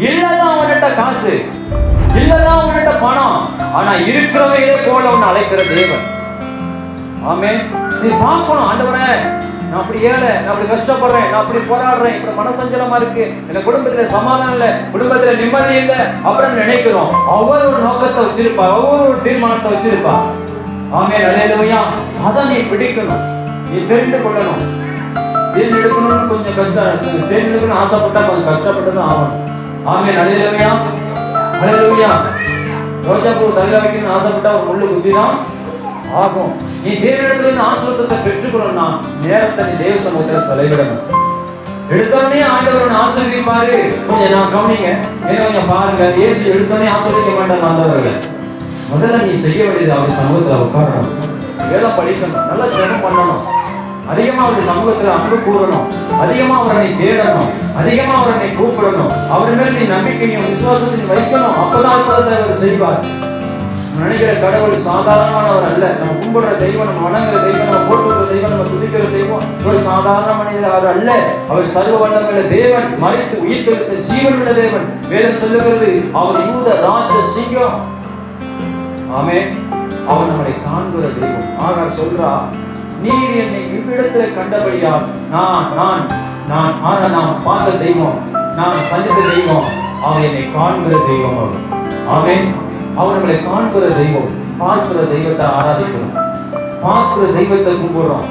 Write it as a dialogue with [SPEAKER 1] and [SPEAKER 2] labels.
[SPEAKER 1] இல்லதான் அவன்கிட்ட காசு, இல்லதான் அவன்கிட்ட பணம், ஆனா இருக்கிறவையே போல உன்னை அழைக்கிற தேவன். ஆமென். நீ பார்க்கணும், ஆண்டவரே நான் அப்படி ஏழை, நான் அப்படி கஷ்டப்படுறேன், நான் அப்படி போராடுறேன், இப்படி மனசஞ்சலமா இருக்கு, என் குடும்பத்துல சமாதானம் இல்லை, குடும்பத்துல நிம்மதி இல்லை அப்படின்னு நினைக்கிறோம். அவர் ஒரு நோக்கத்தை வச்சிருப்பா, ஒவ்வொரு ஒரு தீர்மானத்தை வச்சிருப்பா. ஆமென். அல்லேலூயா. அதான் நீ பிடிக்கணும், நீ தெரிந்து கொள்ளணும். தேர்ந்து எடுக்கணும்னு கொஞ்சம் கஷ்டம் இருக்கு, தேர்ந்து எடுக்கணும்னு ஆசைப்பட்டா கொஞ்சம் கஷ்டப்பட்டுதான் ஆகணும். ஆமென். அல்லேலூயா. அல்லேலூயா. ரோஜா பூ தங்க வைக்கணும்னு ஆசைப்பட்டா ஒரு முள்ளு குத்திதான் ஆகும். நீ தேவனிடத்துல ஆசீர்வாதத்தை பெற்றுக்கணும்னா நேரத்தை நீ தேவ சமூகத்துல செலவிடணும். எடுத்தவனே ஆண்டவரோட ஆசீர்வதிப்பாரு. கொஞ்சம் நான் கவனிங்க, கொஞ்சம் பாருங்க. இயேசு எடுத்தவனே ஆசீர்வதிக்க மாட்டார் ஆண்டவர்கள். முதல்ல நீ செய்ய வேண்டியது அவர் சமூகத்துல உட்காரணும், வேலை படிக்கணும், நல்லா ஜெபம் பண்ணணும், அதிகமா அவருடைய சமூகத்துல அன்பு கூறணும், அதிகமா அவரை தேடணும், அதிகமா அவரை கூப்பிடணும், அவர் மேல் நீ நம்பிக்கையும் விசுவாசத்தையும் வைக்கணும். அப்பதான் அற்புதத்தை அவர் செய்வார். நினைக்கிற கடவுள் சாதாரணமானவர் அல்ல. நம்ம கும்பிடுற தெய்வம், நம்ம வணங்குற தெய்வம், நம்ம போட்டுற தெய்வம், நம்ம துதிக்கிற தெய்வம் ஒரு சாதாரண மனிதர் அவர் அல்ல. அவர் சர்வ வல்லமையுள்ள தேவன், மரித்து உயிர் தெழுந்த ஜீவனுள்ள தேவன். வேதம் சொல்லுகிறது அவர் யூத ராஜ சிங்கம். ஆமென். அவர் நம்மளை காண்கிற தெய்வம். ஆகார் சொல்றா, நீர் என்னை இவ்விடத்துல கண்டபடியால் நான் பார்த்த தெய்வம், நான் சந்தித்த தெய்வம், அவர் என்னை காண்கிற தெய்வம். அவர் ஆமென். அவர் நம்மளை காண்கிற தெய்வம், பார்க்கிற தெய்வத்தை ஆராதிக்கிறோம், பார்க்கிற தெய்வத்தை கும்பிடுறோம்.